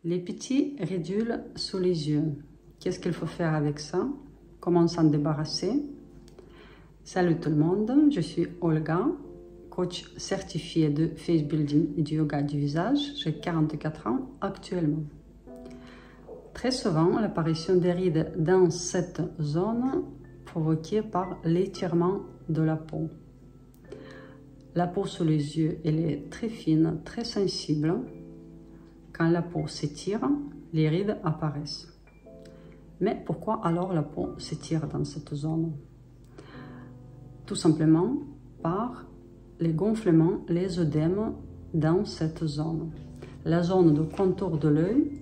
Les petits ridules sous les yeux. Qu'est-ce qu'il faut faire avec ça? Comment s'en débarrasser? Salut tout le monde, je suis Olga, coach certifié de face building et du yoga du visage. J'ai 44 ans actuellement. Très souvent, l'apparition des rides dans cette zone provoquée par l'étirement de la peau. La peau sous les yeux, elle est très fine, très sensible. Quand la peau s'étire, les rides apparaissent. Mais pourquoi alors la peau s'étire dans cette zone? Tout simplement par les gonflements, les œdèmes dans cette zone. La zone de contour de l'œil,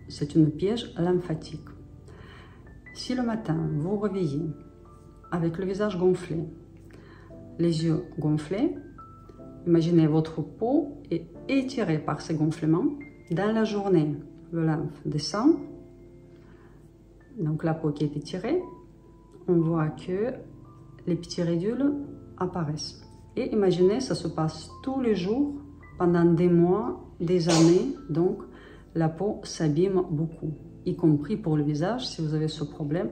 c'est une piège lymphatique. Si le matin vous vous réveillez avec le visage gonflé, les yeux gonflés, imaginez votre peau est étirée par ces gonflements. Dans la journée, le lymphe descend, donc la peau qui est étirée, on voit que les petits ridules apparaissent. Et imaginez, ça se passe tous les jours, pendant des mois, des années, donc la peau s'abîme beaucoup, y compris pour le visage, si vous avez ce problème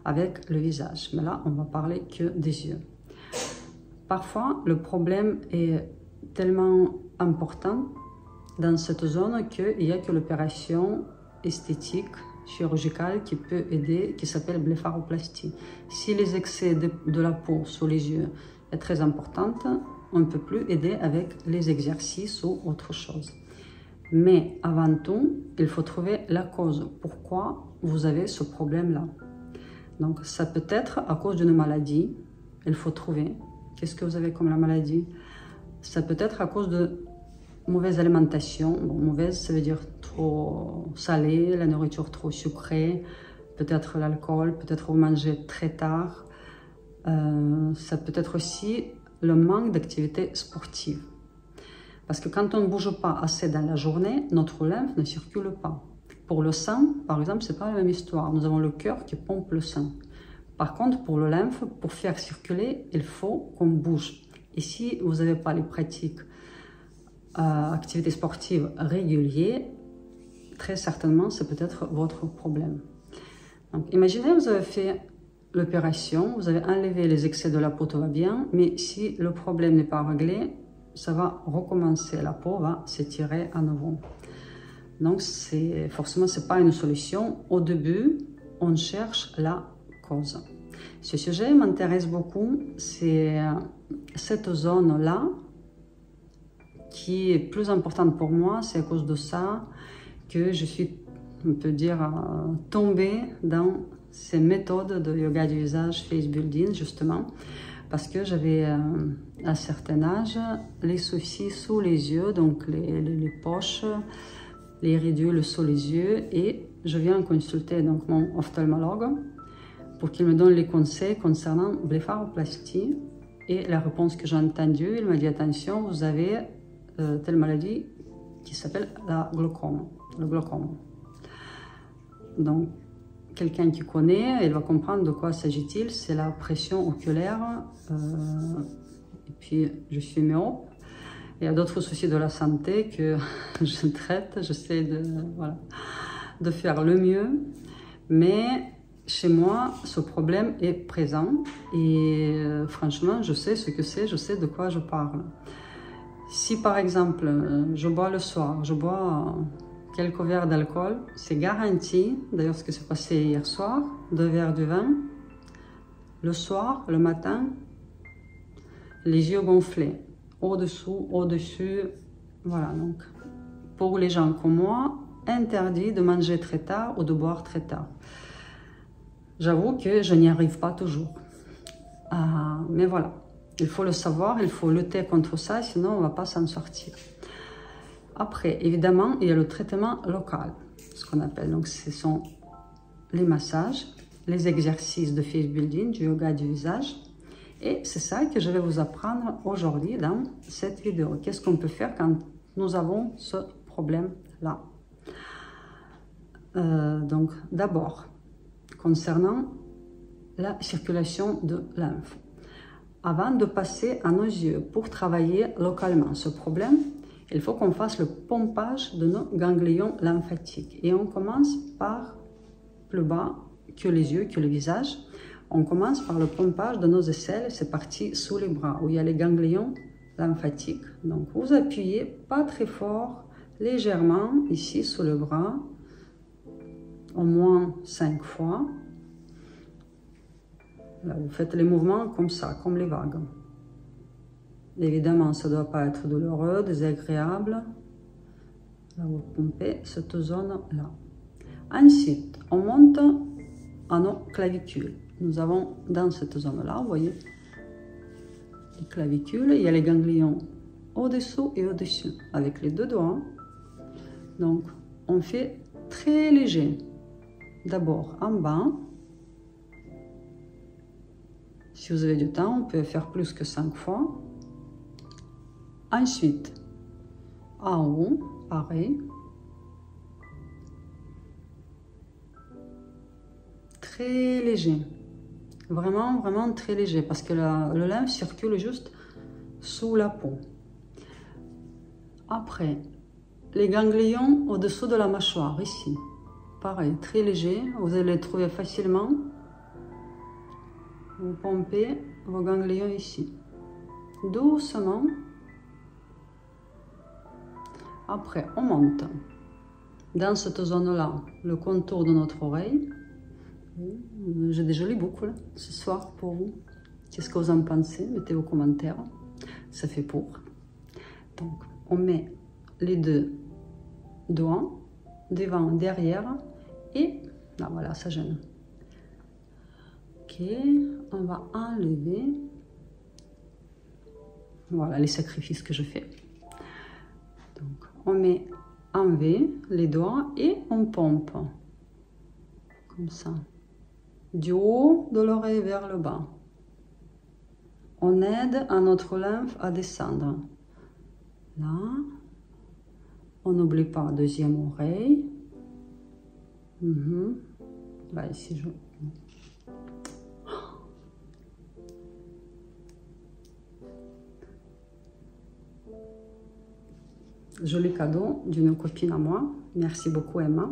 avec le visage. Mais là, on va parler que des yeux. Parfois, le problème est tellement important dans cette zone qu'il n'y a que l'opération esthétique, chirurgicale qui peut aider, qui s'appelle blépharoplastie. Si les excès de la peau sous les yeux est très importante, on ne peut plus aider avec les exercices ou autre chose. Mais avant tout, il faut trouver la cause. Pourquoi vous avez ce problème-là? Donc, ça peut être à cause d'une maladie. Il faut trouver. Qu'est-ce que vous avez comme la maladie? Ça peut être à cause de mauvaise alimentation. Bon, mauvaise, ça veut dire trop salé, la nourriture trop sucrée, peut-être l'alcool, peut-être vous mangez très tard. Ça peut être aussi le manque d'activité sportive. Parce que quand on ne bouge pas assez dans la journée, notre lymphe ne circule pas. Pour le sang, par exemple, c'est pas la même histoire. Nous avons le cœur qui pompe le sang. Par contre, pour le lymphe, pour faire circuler, il faut qu'on bouge. Et si vous n'avez pas les pratiques activités sportives régulières, très certainement, c'est peut-être votre problème. Donc, imaginez, vous avez fait l'opération, vous avez enlevé les excès de la peau, tout va bien, mais si le problème n'est pas réglé, ça va recommencer, la peau va s'étirer à nouveau. Donc, forcément, ce n'est pas une solution. Au début, on cherche la cause. Ce sujet m'intéresse beaucoup, c'est cette zone-là, qui est plus importante pour moi. C'est à cause de ça que je suis, on peut dire, tombée dans ces méthodes de yoga du visage, face building, justement, parce que j'avais à un certain âge les soucis sous les yeux, donc les poches, les ridules sous les yeux, et je viens consulter donc mon ophtalmologue pour qu'il me donne les conseils concernant blépharoplastie. Et la réponse que j'ai entendue, il m'a dit attention, vous avez telle maladie qui s'appelle le glaucome. Donc, quelqu'un qui connaît, il va comprendre de quoi s'agit-il. C'est la pression oculaire. Et puis, je suis myope. Il y a d'autres soucis de la santé que je traite. J'essaie de faire le mieux. Mais chez moi, ce problème est présent. Et franchement, je sais ce que c'est, je sais de quoi je parle. Si par exemple, je bois le soir, je bois quelques verres d'alcool, c'est garanti, d'ailleurs ce qui s'est passé hier soir, 2 verres de vin, le soir, le matin, les yeux gonflés, au-dessous, au-dessus, voilà. Donc, pour les gens comme moi, interdit de manger très tard ou de boire très tard. J'avoue que je n'y arrive pas toujours, mais voilà. Il faut le savoir, il faut lutter contre ça, sinon on ne va pas s'en sortir. Après, évidemment, il y a le traitement local, ce qu'on appelle. Donc, ce sont les massages, les exercices de face building, du yoga du visage. Et c'est ça que je vais vous apprendre aujourd'hui dans cette vidéo. Qu'est-ce qu'on peut faire quand nous avons ce problème-là? Donc, d'abord, concernant la circulation de lymphe. Avant de passer à nos yeux pour travailler localement ce problème, Il faut qu'on fasse le pompage de nos ganglions lymphatiques. Et on commence par plus bas que les yeux, que le visage. On commence par le pompage de nos aisselles. C'est parti sous les bras, où il y a les ganglions lymphatiques. Donc, vous appuyez pas très fort, légèrement, ici, sous le bras. Au moins 5 fois. Là, vous faites les mouvements comme ça, comme les vagues. Évidemment, ça ne doit pas être douloureux, désagréable. Là, vous pompez cette zone-là. Ensuite, on monte à nos clavicules. Nous avons dans cette zone-là, vous voyez, les clavicules, il y a les ganglions au-dessous et au-dessus, avec les deux doigts. Donc, on fait très léger. D'abord en bas. Si vous avez du temps, on peut faire plus que 5 fois. Ensuite, en haut, pareil. Très léger. Vraiment, vraiment très léger, parce que le lymphe circule juste sous la peau. Après, les ganglions au-dessous de la mâchoire, ici. Pareil, très léger, vous allez les trouver facilement. Vous pompez vos ganglions ici. Doucement. Après, on monte. Dans cette zone-là, le contour de notre oreille. J'ai des jolies boucles ce soir pour vous. Qu'est-ce que vous en pensez? Mettez vos commentaires. Ça fait pour. Donc, on met les deux doigts devant, derrière. Et là, voilà, ça gêne. Ok, on va enlever. Voilà les sacrifices que je fais. Donc, on met en V les doigts et on pompe. Comme ça. Du haut de l'oreille vers le bas. On aide à notre lymphe à descendre. Là. On n'oublie pas deuxième oreille. Là, ici, je... Joli cadeau d'une copine à moi. Merci beaucoup, Emma.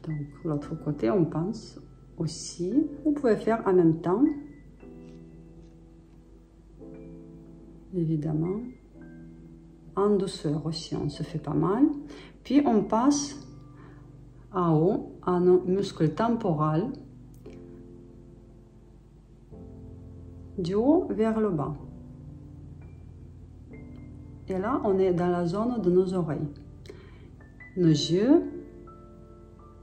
Donc, l'autre côté, on pense aussi. Vous pouvez faire en même temps. Évidemment. En douceur aussi, on se fait pas mal. Puis, on passe en haut à nos muscles temporaux. Du haut vers le bas. Et là, on est dans la zone de nos oreilles. Nos yeux,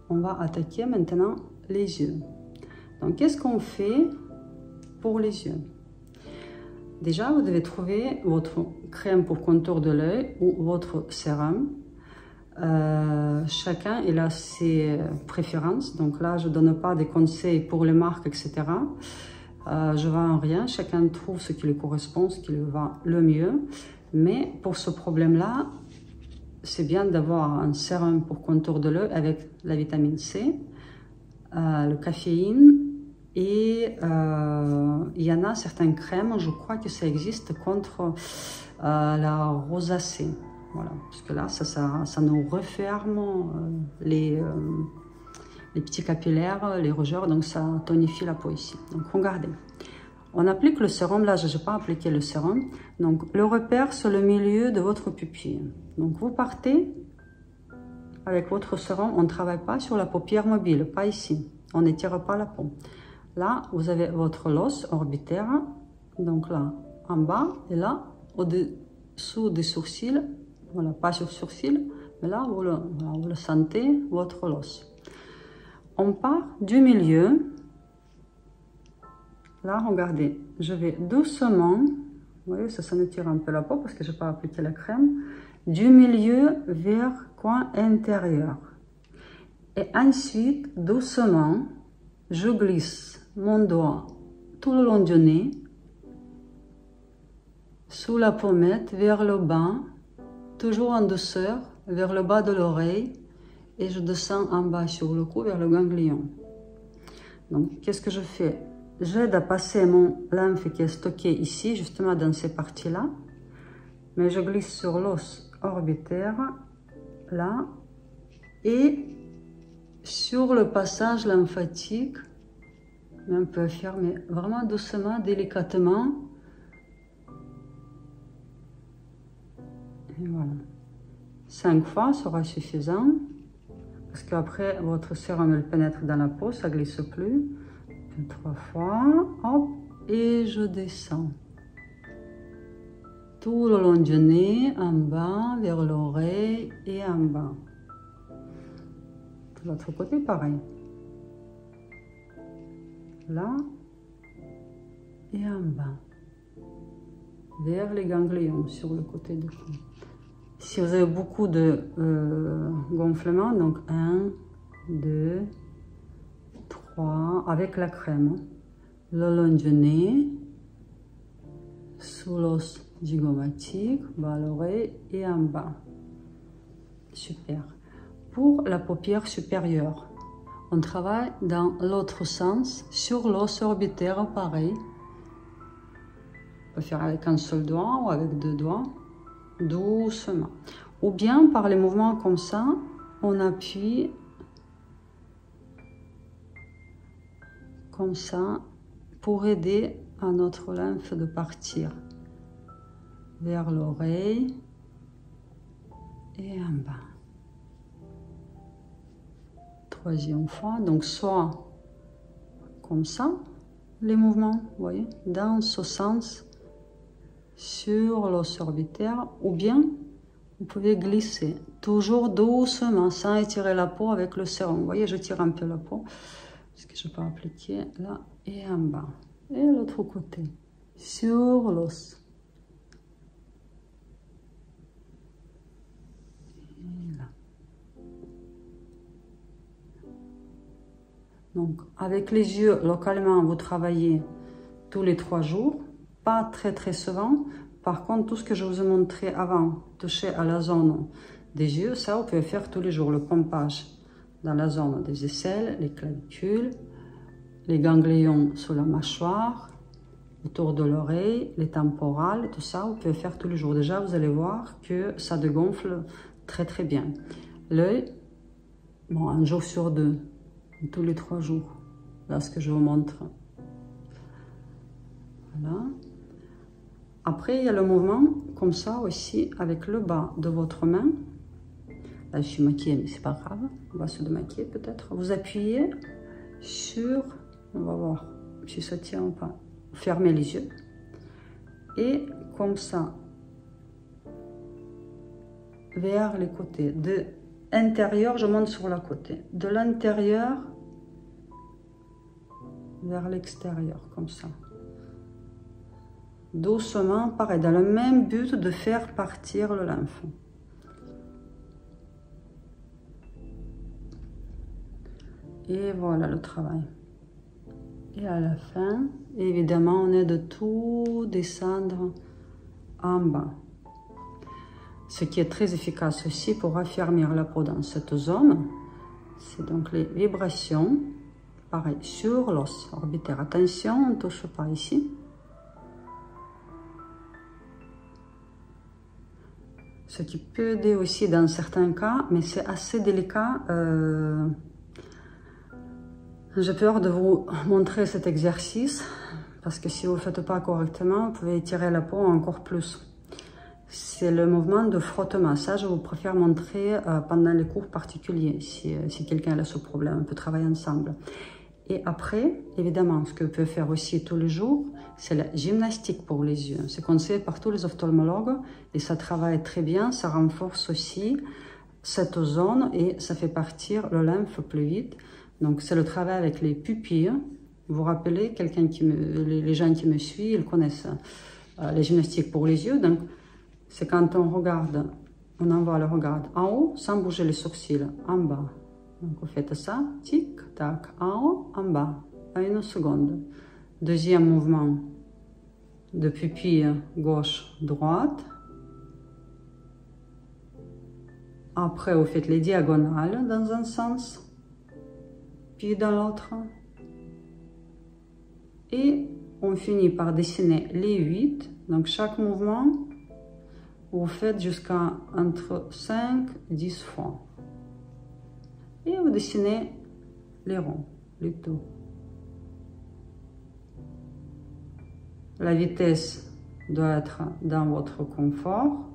on va attaquer maintenant les yeux. Donc, qu'est-ce qu'on fait pour les yeux? Déjà, vous devez trouver votre crème pour contour de l'œil ou votre sérum. Chacun il a ses préférences. Donc là, je ne donne pas des conseils pour les marques, etc. Je ne vends rien. Chacun trouve ce qui lui correspond, ce qui lui va le mieux. Mais pour ce problème-là, c'est bien d'avoir un sérum pour contour de l'œil avec la vitamine C, le caféine et il y en a certaines crèmes, je crois que ça existe contre la rosacée. Voilà, parce que là, ça nous referme les petits capillaires, les rougeurs, donc ça tonifie la peau ici. Donc regardez. On applique le sérum, là je n'ai pas appliqué le sérum, donc le repère sur le milieu de votre pupille. Donc vous partez avec votre sérum, on ne travaille pas sur la paupière mobile, pas ici, on n'étire pas la peau. Là vous avez votre l'os orbitaire, donc là en bas et là au-dessous des sourcils, voilà, pas sur sourcils, mais là vous le sentez, votre l'os. On part du milieu. Là, regardez, je vais doucement, vous voyez, ça me tire un peu la peau parce que je n'ai pas appliqué la crème, du milieu vers coin intérieur. Et ensuite, doucement, je glisse mon doigt tout le long du nez, sous la pommette, vers le bas, toujours en douceur, vers le bas de l'oreille, et je descends en bas sur le cou vers le ganglion. Donc, qu'est-ce que je fais? J'aide à passer mon lymphe qui est stocké ici, justement dans ces parties-là. mais je glisse sur l'os orbitaire, là, et sur le passage lymphatique, on peut faire, mais vraiment doucement, délicatement. Et voilà. 5 fois sera suffisant, parce qu'après, votre sérum elle pénètre dans la peau, ça glisse plus. 3 fois, hop, et je descends. Tout le long du nez, en bas, vers l'oreille et en bas. De l'autre côté, pareil. Là et en bas. Vers les ganglions sur le côté du cou. Si vous avez beaucoup de gonflement, donc 1, 2, 3, avec la crème. Le long du nez, sous l'os zygomatique, bas à l'oreille et en bas. Super. Pour la paupière supérieure, on travaille dans l'autre sens, sur l'os orbitaire, pareil. On peut faire avec un seul doigt ou avec 2 doigts, doucement. Ou bien par les mouvements comme ça, on appuie comme ça pour aider à notre lymphe de partir vers l'oreille et en bas. 3e fois, donc soit comme ça, les mouvements, vous voyez, dans ce sens sur l'os orbitaire, ou bien vous pouvez glisser, toujours doucement, sans étirer la peau avec le sérum. Vous voyez, je tire un peu la peau, parce que je peux appliquer là et en bas. Et l'autre côté, sur l'os. Donc, avec les yeux, localement, vous travaillez tous les 3 jours, pas très souvent. Par contre, tout ce que je vous ai montré avant, toucher à la zone des yeux, ça, vous pouvez faire tous les jours. Le pompage dans la zone des aisselles, les clavicules, les ganglions sous la mâchoire, autour de l'oreille, les temporales, tout ça, vous pouvez faire tous les jours. Déjà, vous allez voir que ça dégonfle très bien. L'œil, bon, 1 jour sur 2. Tous les 3 jours, là ce que je vous montre. Voilà. Après, il y a le mouvement comme ça aussi avec le bas de votre main. Là, je suis maquillée, mais c'est pas grave. On va se démaquiller peut-être. Vous appuyez sur, on va voir si ça tient ou pas. Fermez les yeux et comme ça vers les côtés. De intérieur, je monte sur la côté. De l'intérieur vers l'extérieur, comme ça. Doucement, pareil, dans le même but de faire partir le lymphe. Et voilà le travail. Et à la fin, évidemment, on est de tout descendre en bas. Ce qui est très efficace aussi pour affermir la peau dans cette zone, c'est donc les vibrations, pareil, sur l'os orbitaire. Attention, on ne touche pas ici. Ce qui peut aider aussi dans certains cas, mais c'est assez délicat. J'ai peur de vous montrer cet exercice, parce que si vous ne le faites pas correctement, vous pouvez étirer la peau encore plus. C'est le mouvement de frottement. Ça, je vous préfère montrer pendant les cours particuliers, si quelqu'un a ce problème. On peut travailler ensemble. Et après, évidemment, ce que vous pouvez faire aussi tous les jours, c'est la gymnastique pour les yeux. C'est conseillé par tous les ophtalmologues et ça travaille très bien. Ça renforce aussi cette zone et ça fait partir le lymphe plus vite. Donc, c'est le travail avec les pupilles. Vous vous rappelez, les gens qui me suivent, ils connaissent les gymnastiques pour les yeux. Donc, c'est quand on regarde, on envoie le regard en haut sans bouger les sourcils, en bas. Donc vous faites ça, tic, tac, en haut, en bas, à 1 seconde. Deuxième mouvement de pupille gauche, droite. Après, vous faites les diagonales dans un sens, puis dans l'autre. Et on finit par dessiner les 8. Donc chaque mouvement, Vous faites jusqu'à entre 5 et 10 fois. Et vous dessinez les ronds, le tout. La vitesse doit être dans votre confort.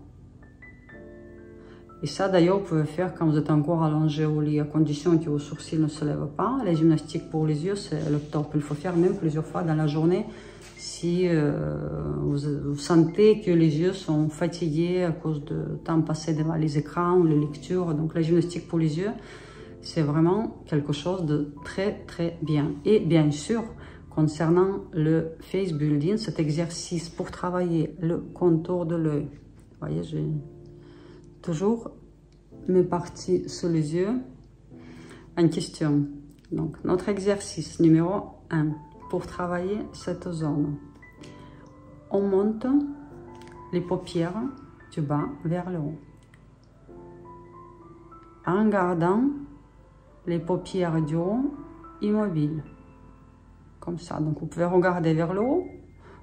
Et ça, d'ailleurs, vous pouvez faire quand vous êtes encore allongé au lit, à condition que vos sourcils ne se lèvent pas. La gymnastique pour les yeux, c'est le top. Il faut faire même plusieurs fois dans la journée si vous sentez que les yeux sont fatigués à cause de temps passé devant les écrans ou les lectures. Donc, la gymnastique pour les yeux, c'est vraiment quelque chose de très, très bien. Et bien sûr, concernant le face building, cet exercice pour travailler le contour de l'œil. Vous voyez, j'ai toujours mes parties sous les yeux en question. Donc, notre exercice numéro 1 pour travailler cette zone. On monte les paupières du bas vers le haut en gardant les paupières du haut immobiles. Comme ça. Donc, vous pouvez regarder vers le haut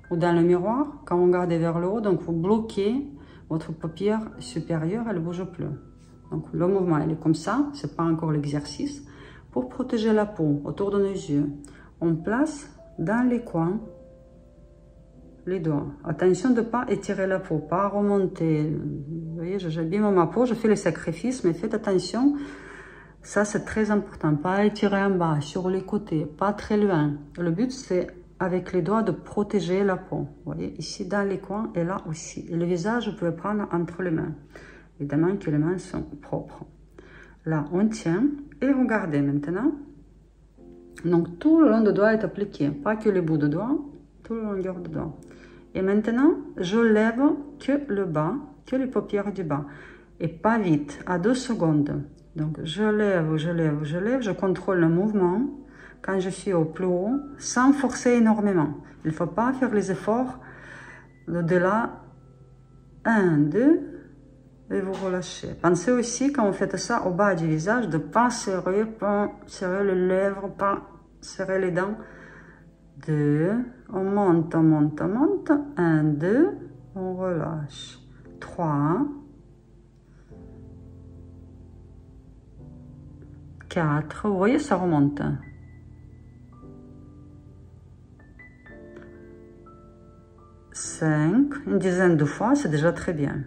ou dans le miroir. Quand vous regardez vers le haut, donc vous bloquez votre paupière supérieure, elle ne bouge plus. Donc, le mouvement, il est comme ça. Ce n'est pas encore l'exercice. Pour protéger la peau autour de nos yeux, on place dans les coins les doigts. Attention de ne pas étirer la peau, pas remonter. Vous voyez, j'abîme ma peau, je fais les sacrifices, mais faites attention. Ça, c'est très important. Pas étirer en bas, sur les côtés, pas très loin. Le but, c'est avec les doigts de protéger la peau. Vous voyez, ici dans les coins et là aussi. Et le visage, vous pouvez prendre entre les mains. Évidemment que les mains sont propres. Là, on tient et regardez maintenant. Donc, tout le long du doigt est appliqué. Pas que les bouts de doigts, tout le longueur du doigt. Et maintenant, je lève que le bas, que les paupières du bas. Et pas vite, à 2 secondes. Donc, je lève, je lève, je lève, je contrôle le mouvement quand je suis au plus haut, sans forcer énormément. Il ne faut pas faire les efforts au-delà. 1, 2, et vous relâchez. Pensez aussi, quand vous faites ça au bas du visage, de ne pas serrer les lèvres, pas serrer les dents. 2, on monte, on monte, on monte. 1, 2, on relâche. 3, 4, vous voyez, ça remonte. 5, une dizaine de fois, c'est déjà très bien.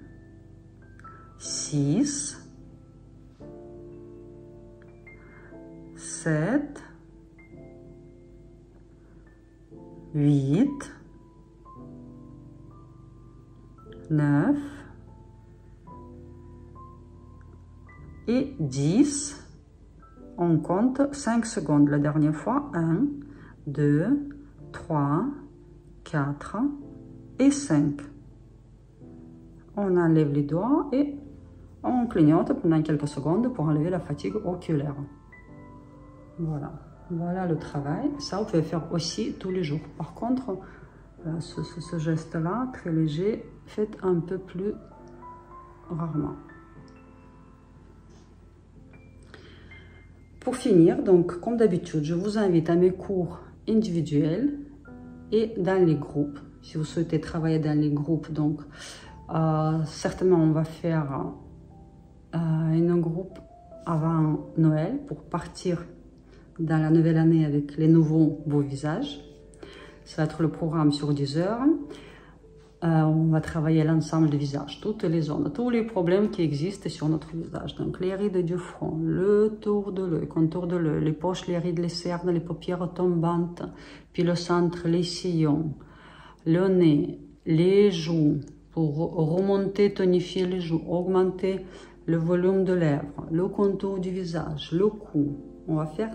6, 7, 8, 9 et 10. On compte 5 secondes la dernière fois. 1, 2, 3, 4 et 5. On enlève les doigts et on clignote pendant quelques secondes pour enlever la fatigue oculaire. Voilà. Voilà le travail. Ça, vous pouvez faire aussi tous les jours. Par contre, ce geste-là, très léger, faites un peu plus rarement. Pour finir, donc, comme d'habitude, je vous invite à mes cours individuels et dans les groupes. Si vous souhaitez travailler dans les groupes, donc, certainement, on va faire un groupe avant Noël pour partir dans la nouvelle année avec les nouveaux beaux visages. Ça va être le programme sur 10 heures. On va travailler l'ensemble du visage, toutes les zones, tous les problèmes qui existent sur notre visage. Donc les rides du front, le tour de l'œil, contour de l'œil, les poches, les rides, les cernes, les paupières tombantes, puis le centre, les sillons, le nez, les joues, pour remonter, tonifier les joues, augmenter le volume de lèvres, le contour du visage, le cou. On va faire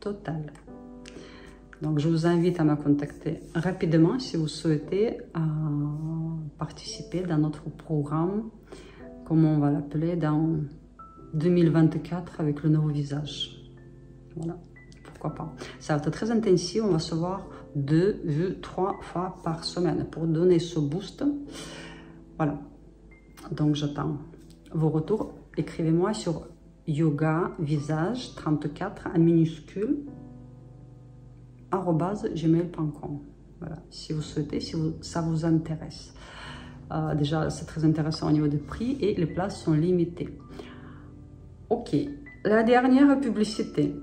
total. Donc, je vous invite à me contacter rapidement si vous souhaitez participer dans notre programme, comme on va l'appeler, dans 2024 avec le nouveau visage. Voilà, pourquoi pas. Ça va être très intensif, on va se voir 2 à 3 fois par semaine pour donner ce boost. Voilà, donc j'attends vos retours. Écrivez-moi sur yoga visage 34 en minuscule @gmail.com. Voilà, si vous souhaitez, si ça vous intéresse. Déjà, c'est très intéressant au niveau du prix et les places sont limitées. Ok, la dernière publicité.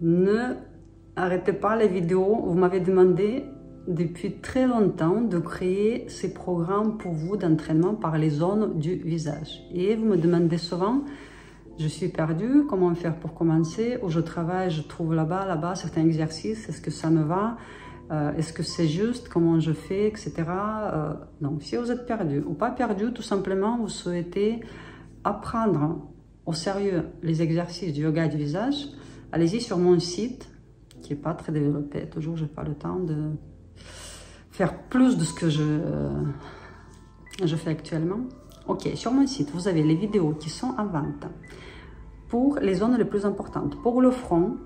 Ne arrêtez pas les vidéos. Vous m'avez demandé depuis très longtemps de créer ces programmes pour vous d'entraînement par les zones du visage. Et vous me demandez souvent, je suis perdue, comment faire pour commencer? Où je travaille, je trouve là-bas, certains exercices, est-ce que ça me va? Est-ce que c'est juste? Comment je fais? Etc. Donc, si vous êtes perdu ou pas perdu, tout simplement, vous souhaitez apprendre au sérieux les exercices du yoga du visage, allez-y sur mon site, qui n'est pas très développé. Toujours, je n'ai pas le temps de faire plus de ce que je fais actuellement. Ok, sur mon site, vous avez les vidéos qui sont en vente pour les zones les plus importantes. Pour le front,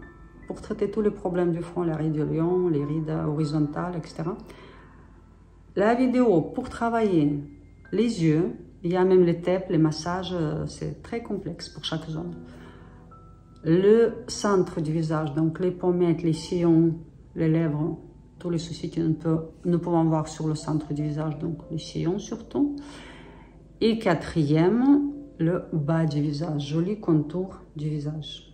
pour traiter tous les problèmes du front, les rides de lion, les rides horizontales, etc. La vidéo pour travailler les yeux, il y a même les TEP, les massages, c'est très complexe pour chaque zone. Le centre du visage, donc les pommettes, les sillons, les lèvres, tous les soucis que nous pouvons voir sur le centre du visage, donc les sillons surtout. Et quatrième, le bas du visage, joli contour du visage.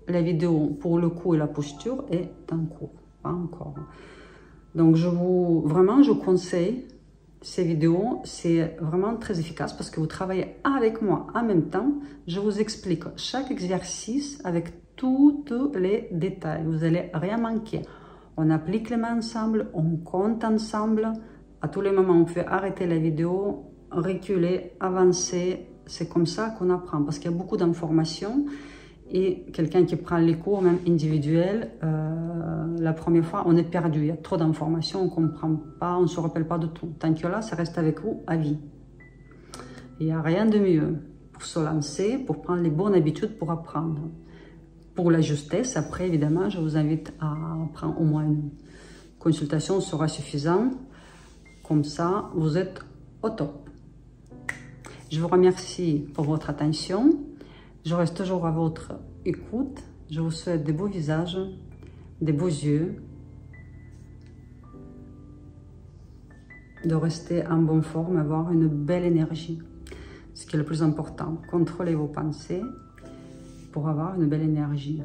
La vidéo pour le cou et la posture est en cours, pas encore. Donc vraiment, je conseille ces vidéos, c'est vraiment très efficace parce que vous travaillez avec moi en même temps. Je vous explique chaque exercice avec tous les détails. Vous n'allez rien manquer. On applique les mains ensemble, on compte ensemble. À tous les moments, on peut arrêter la vidéo, reculer, avancer. C'est comme ça qu'on apprend parce qu'il y a beaucoup d'informations. Et quelqu'un qui prend les cours, même individuels, la première fois, on est perdu. Il y a trop d'informations, on ne comprend pas, on ne se rappelle pas de tout. Tant que là, ça reste avec vous à vie. Il n'y a rien de mieux pour se lancer, pour prendre les bonnes habitudes pour apprendre. Pour la justesse, après, évidemment, je vous invite à prendre au moins une consultation, sera suffisant. Comme ça, vous êtes au top. Je vous remercie pour votre attention. Je reste toujours à votre écoute. Je vous souhaite des beaux visages, des beaux yeux, de rester en bonne forme, avoir une belle énergie. Ce qui est le plus important, contrôlez vos pensées pour avoir une belle énergie.